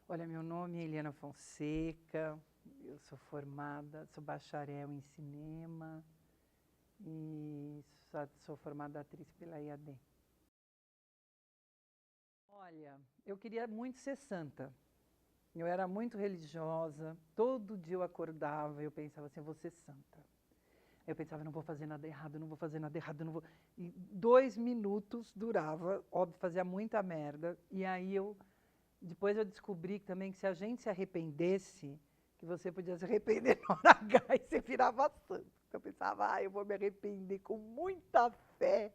Olha, meu nome é Eliana Fonseca, eu sou formada, sou bacharel em cinema e sou formada atriz pela IAD. Olha, eu queria muito ser santa. Eu era muito religiosa, todo dia eu acordava e eu pensava assim, eu vou ser santa. Eu pensava, não vou fazer nada errado, não vou fazer nada errado, não vou... E 2 minutos durava, óbvio, fazia muita merda, e aí depois eu descobri também que se a gente se arrependesse, que você podia se arrepender na hora H e você virava santo. Então eu pensava, eu vou me arrepender com muita fé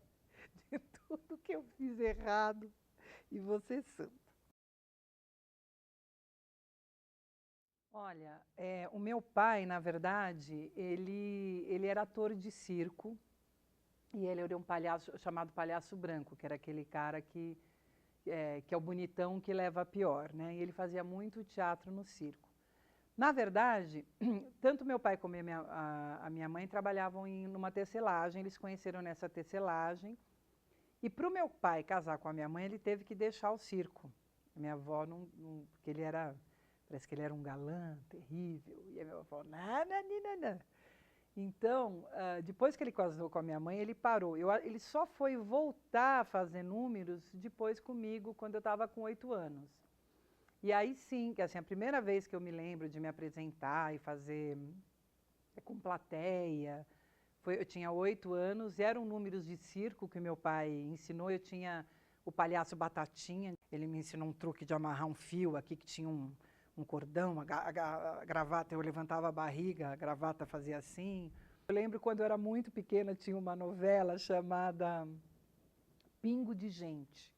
de tudo que eu fiz errado e vou ser santo. Olha, o meu pai, na verdade, ele era ator de circo e ele era um palhaço chamado Palhaço Branco, que era aquele cara que é o bonitão que leva a pior, né? E ele fazia muito teatro no circo. Na verdade, tanto meu pai como a minha mãe trabalhavam numa tecelagem, eles se conheceram nessa tecelagem. E para o meu pai casar com a minha mãe, ele teve que deixar o circo. A minha avó porque parece que ele era um galã terrível. E a minha avó, não, não, não. Então, depois que ele casou com a minha mãe, ele parou. Ele só foi voltar a fazer números depois comigo, quando eu estava com 8 anos. E aí sim, que assim, a primeira vez que eu me lembro de me apresentar e fazer com plateia, eu tinha 8 anos, e eram números de circo que meu pai ensinou. Eu tinha o palhaço Batatinha, ele me ensinou um truque de amarrar um fio aqui que tinha um cordão, a gravata, eu levantava a barriga, a gravata fazia assim. Eu lembro quando eu era muito pequena, tinha uma novela chamada Pingo de Gente,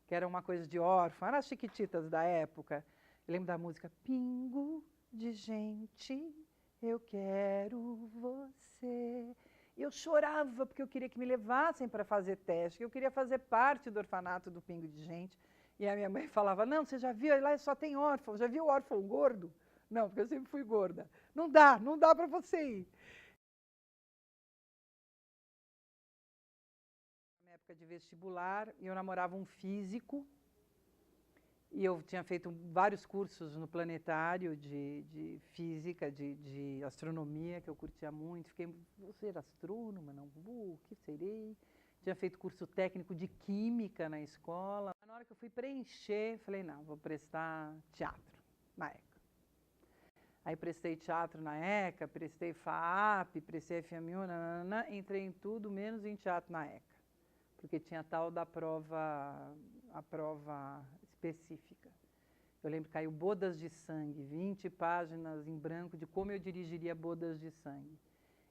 que era uma coisa de órfão, eram as Chiquititas da época. Eu lembro da música Pingo de Gente, eu quero você. Eu chorava porque eu queria que me levassem para fazer teste, que eu queria fazer parte do orfanato do Pingo de Gente. E a minha mãe falava, não, você já viu, lá só tem órfão, já viu o órfão gordo? Não, porque eu sempre fui gorda. Não dá para você ir. Na época de vestibular, eu namorava um físico, e eu tinha feito vários cursos no planetário de física, de astronomia, que eu curtia muito. Fiquei, vou ser astrônoma? Não vou, o que serei? Tinha feito curso técnico de química na escola. Na hora que eu fui preencher, falei, não, vou prestar teatro na ECA. Aí prestei teatro na ECA, prestei FAAP, prestei FMU, entrei em tudo, menos em teatro na ECA. Porque tinha tal da a prova específica. Eu lembro que caiu Bodas de Sangue, 20 páginas em branco de como eu dirigiria Bodas de Sangue.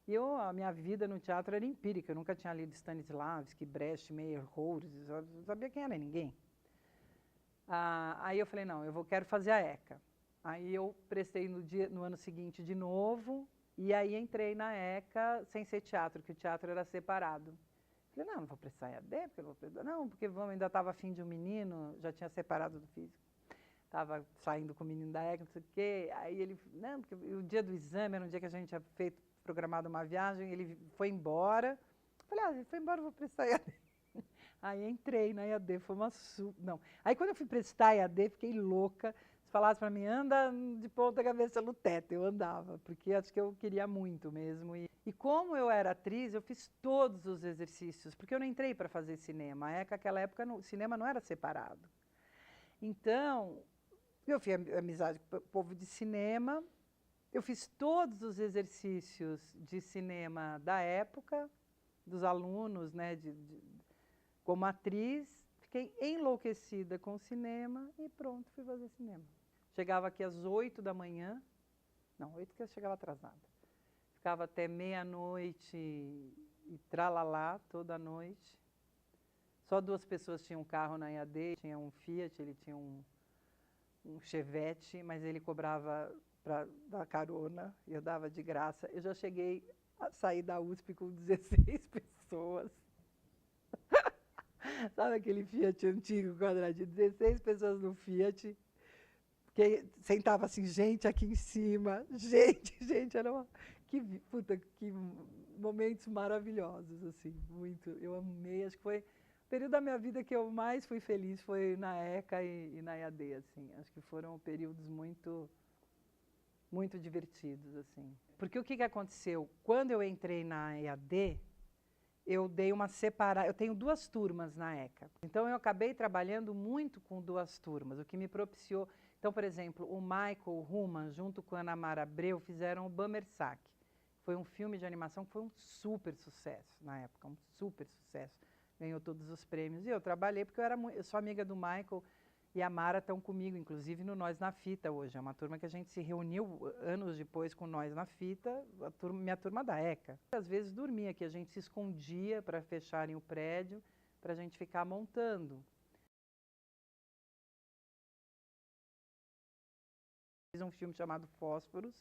E a minha vida no teatro era empírica, eu nunca tinha lido Stanislavski, Brecht, Meyerhold, eu não sabia quem era ninguém. Aí eu falei, não, quero fazer a ECA. Aí eu prestei no ano seguinte de novo, e aí entrei na ECA sem ser teatro, que o teatro era separado. Falei, não vou prestar EAD, porque eu vou prestar. Não, porque ainda estava afim de um menino, já tinha separado do físico. Estava saindo com o menino da ECA, não sei o quê. Aí ele, não, porque o dia do exame era um dia que a gente tinha programado uma viagem, ele foi embora. Falei, ele foi embora, eu vou prestar EAD. Aí entrei na EAD, foi uma não. Aí quando eu fui prestar EAD, fiquei louca. Se falasse para mim, anda de ponta cabeça no teto, eu andava, porque acho que eu queria muito mesmo. E como eu era atriz, eu fiz todos os exercícios, porque eu não entrei para fazer cinema. Naquela época, o cinema não era separado. Então, eu fiz amizade com o povo de cinema, eu fiz todos os exercícios de cinema da época, dos alunos, né, como atriz, fiquei enlouquecida com o cinema e pronto, fui fazer cinema. Chegava aqui às 8 da manhã, não, 8 que eu chegava atrasada. Ficava até meia-noite e tralalá toda noite. Só 2 pessoas tinham um carro na EAD, tinha um Fiat, ele tinha um Chevette, mas ele cobrava para dar carona, eu dava de graça. Eu já cheguei a sair da USP com 16 pessoas. Sabe aquele Fiat antigo, quadradinho? 16 pessoas no Fiat, que sentava assim, gente aqui em cima, gente, era uma... Que momentos maravilhosos, assim, muito. Eu amei, acho que foi período da minha vida que eu mais fui feliz foi na ECA e na EAD, assim. Acho que foram períodos muito divertidos, assim. Porque o que que aconteceu? Quando eu entrei na EAD, eu dei uma separada. Eu tenho 2 turmas na ECA. Então, eu acabei trabalhando muito com 2 turmas, o que me propiciou. Então, por exemplo, o Michael Ruhmann, junto com a Ana Mara Abreu, fizeram o Bummersack. Foi um filme de animação que foi um super sucesso na época, um super sucesso. Ganhou todos os prêmios. E eu trabalhei porque eu sou amiga do Michael e a Mara estão comigo, inclusive no Nós na Fita hoje. É uma turma que a gente se reuniu anos depois com Nós na Fita, minha turma da ECA. Às vezes dormia aqui, a gente se escondia para fecharem o prédio, para a gente ficar montando. Fiz um filme chamado Fósforos.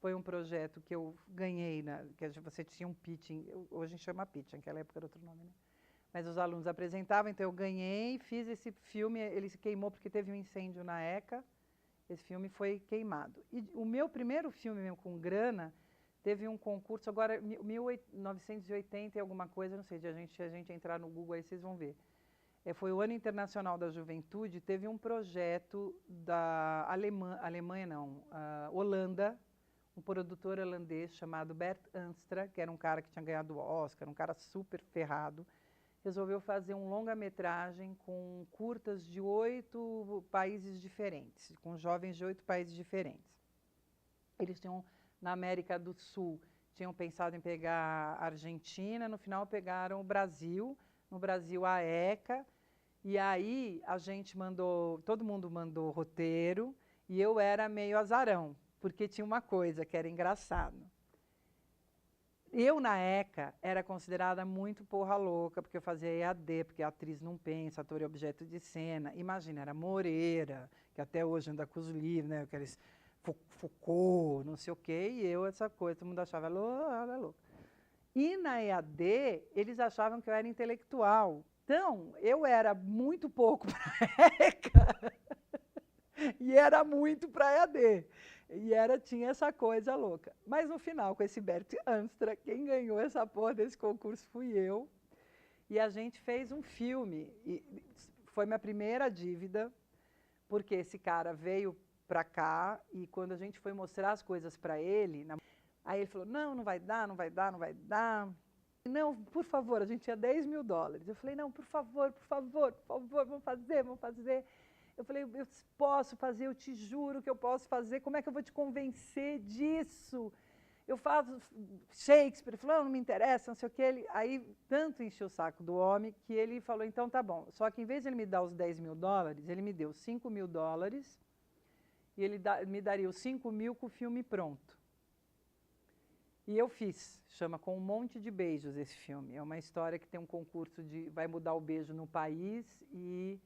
Foi um projeto que eu ganhei, que você tinha um pitching, hoje a gente chama pitching, naquela época era outro nome, né? Mas os alunos apresentavam, então eu ganhei, fiz esse filme, ele se queimou porque teve um incêndio na ECA, esse filme foi queimado. E o meu primeiro filme mesmo com grana, teve um concurso, agora 1980 e alguma coisa, não sei, se a gente entrar no Google aí vocês vão ver. Foi o Ano Internacional da Juventude, teve um projeto da Alemanha não, Holanda, um produtor holandês chamado Bert Anstra, que era um cara que tinha ganhado o Oscar, um cara super ferrado, resolveu fazer um longa-metragem com curtas de 8 países diferentes, com jovens de 8 países diferentes. Eles tinham, na América do Sul, tinham pensado em pegar a Argentina, no final pegaram o Brasil, no Brasil a ECA, e aí a gente todo mundo mandou roteiro, e eu era meio azarão, porque tinha uma coisa que era engraçado. Eu, na ECA, era considerada muito porra louca, porque eu fazia EAD, porque a atriz não pensa, ator é objeto de cena. Imagina, era Moreira, que até hoje anda com os livros, né? Aqueles Foucault, não sei o quê, e eu, essa coisa, todo mundo achava ela louca. E na EAD, eles achavam que eu era intelectual. Então, eu era muito pouco para a ECA e era muito para a EAD. E tinha essa coisa louca. Mas no final, com esse Bert Anstra, quem ganhou essa porra desse concurso fui eu. E a gente fez um filme. E foi minha primeira dívida, porque esse cara veio para cá e quando a gente foi mostrar as coisas para ele, aí ele falou, não, não vai dar, não vai dar, não vai dar. Não, por favor, a gente tinha $10.000. Eu falei, não, por favor, vamos fazer, vamos fazer. Eu falei, eu posso fazer, eu te juro que eu posso fazer, como é que eu vou te convencer disso? Eu faço Shakespeare, ele falou, não me interessa, não sei o que. Aí, tanto encheu o saco do homem, que ele falou, então tá bom. Só que, em vez de ele me dar os $10.000, ele me deu $5.000 e ele me daria os 5.000 com o filme pronto. E eu fiz, chama Com um Monte de Beijos esse filme. É uma história que tem um concurso vai mudar o beijo no país e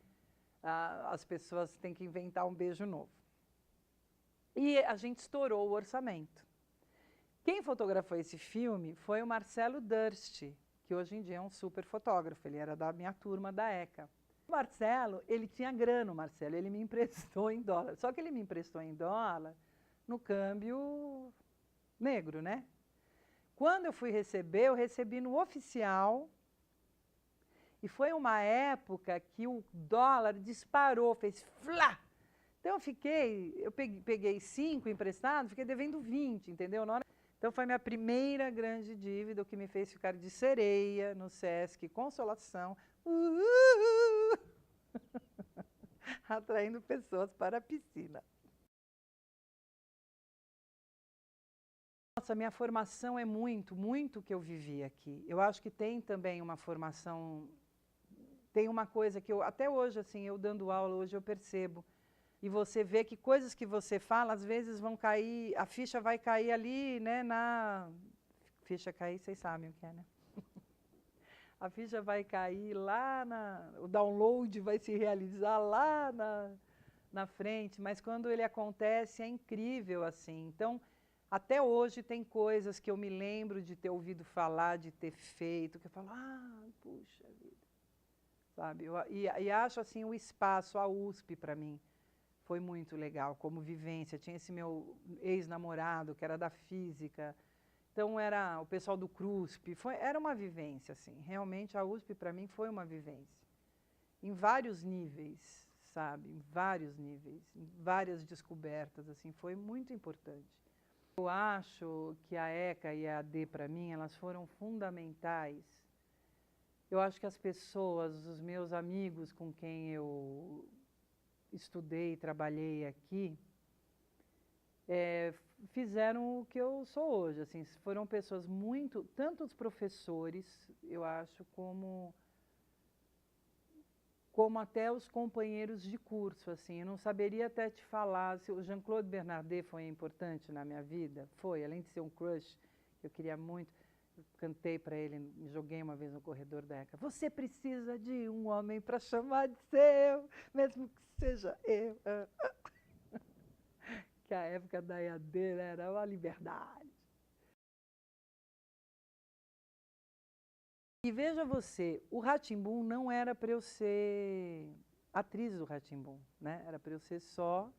as pessoas têm que inventar um beijo novo. E a gente estourou o orçamento. Quem fotografou esse filme foi o Marcelo Durst, que hoje em dia é um super fotógrafo, ele era da minha turma da ECA. O Marcelo, ele tinha grana, ele me emprestou em dólar. Só que ele me emprestou em dólar no câmbio negro, né? Quando eu fui receber, eu recebi no oficial. E foi uma época que o dólar disparou, fez flá. Então eu peguei 5 emprestados, fiquei devendo 20, entendeu? Então foi minha primeira grande dívida, o que me fez ficar de sereia no Sesc Consolação, atraindo pessoas para a piscina. Nossa, minha formação é muito que eu vivi aqui. Eu acho que tem também uma formação. Tem uma coisa que até hoje, assim, eu dando aula, hoje eu percebo. E você vê que coisas que você fala, às vezes vão cair, a ficha vai cair ali, né, ficha cair, vocês sabem o que é, né? A ficha vai cair lá o download vai se realizar lá na frente, mas quando ele acontece é incrível, assim. Então, até hoje tem coisas que eu me lembro de ter ouvido falar, de ter feito, que eu falo, puxa vida. Sabe? E acho assim o espaço, a USP para mim foi muito legal como vivência. Tinha esse meu ex-namorado que era da física Então, era o pessoal do CRUSP, era uma vivência, assim. Realmente, a USP, para mim, foi uma vivência. Em vários níveis, sabe? Em vários níveis, em várias descobertas, assim, foi muito importante. Eu acho que a ECA e a AD, para mim, elas foram fundamentais. Eu acho que as pessoas, os meus amigos com quem eu estudei e trabalhei aqui, fizeram o que eu sou hoje. Assim, foram pessoas muito, tanto os professores, eu acho, como até os companheiros de curso, assim. Eu não saberia até te falar se o Jean-Claude Bernardet foi importante na minha vida. Foi, além de ser um crush, eu queria muito. Eu cantei para ele, me joguei uma vez no corredor da ECA. Você precisa de um homem para chamar de seu, mesmo que seja eu. Que a época da EAD era uma liberdade. E veja você, o Rá-Tim-Bum não era para eu ser atriz do Rá-Tim-Bum, né? Era para eu ser só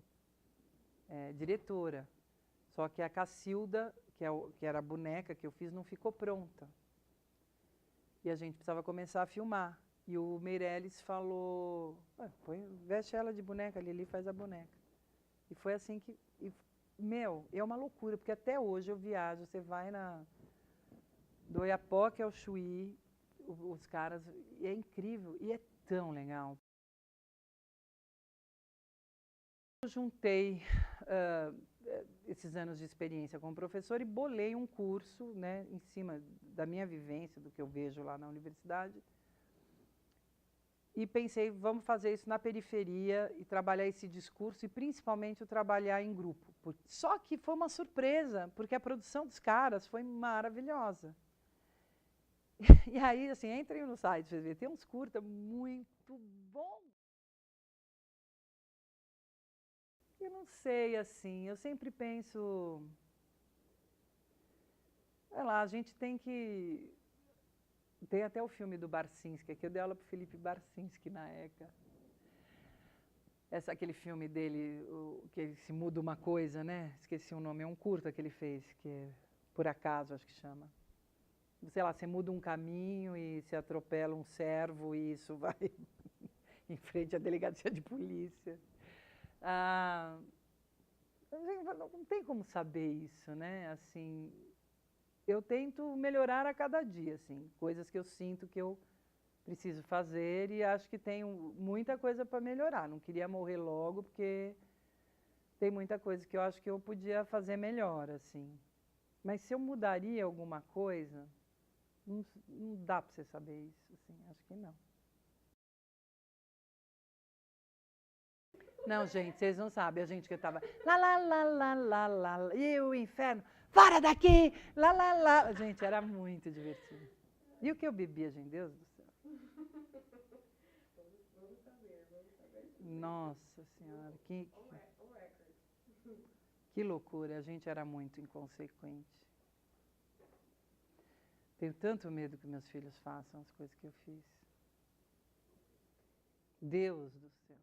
diretora. Só que a Cacilda, que era a boneca que eu fiz, não ficou pronta. E a gente precisava começar a filmar. E o Meirelles falou, veste ela de boneca, a Lili faz a boneca. E foi assim que... é uma loucura, porque até hoje eu viajo, você vai do Oiapoque ao Chuí, os caras, e é incrível, e é tão legal. Eu juntei esses anos de experiência como professor e bolei um curso, né, em cima da minha vivência, do que eu vejo lá na universidade, e pensei, vamos fazer isso na periferia e trabalhar esse discurso e principalmente o trabalhar em grupo. Só que foi uma surpresa, porque a produção dos caras foi maravilhosa. E aí, assim, entrem no site, vocês verem, tem uns curta muito bons. Eu não sei, assim, eu sempre penso... Sei lá, a gente tem que... Tem até o filme do Barcinski, que eu dei aula para o Felipe Barcinski na ECA. Aquele filme dele, que ele se muda uma coisa, né? Esqueci o nome, é um curta que ele fez, que é Por Acaso, acho que chama. Sei lá, você muda um caminho e se atropela um servo e isso vai em frente à delegacia de polícia. Não tem como saber isso, né? Assim, eu tento melhorar a cada dia, assim, coisas que eu sinto que eu preciso fazer e acho que tenho muita coisa para melhorar. Não queria morrer logo, porque tem muita coisa que eu acho que eu podia fazer melhor, assim. Mas se eu mudaria alguma coisa, não dá para você saber isso, assim, acho que não. Não, gente, vocês não sabem, a gente que estava lá, lá, lá, lá, lá, lá, e o inferno, fora daqui, lá, lá, lá. Gente, era muito divertido. E o que eu bebia, gente, Deus do céu. Vamos saber. Nossa Senhora, que loucura, a gente era muito inconsequente. Tenho tanto medo que meus filhos façam as coisas que eu fiz. Deus do céu.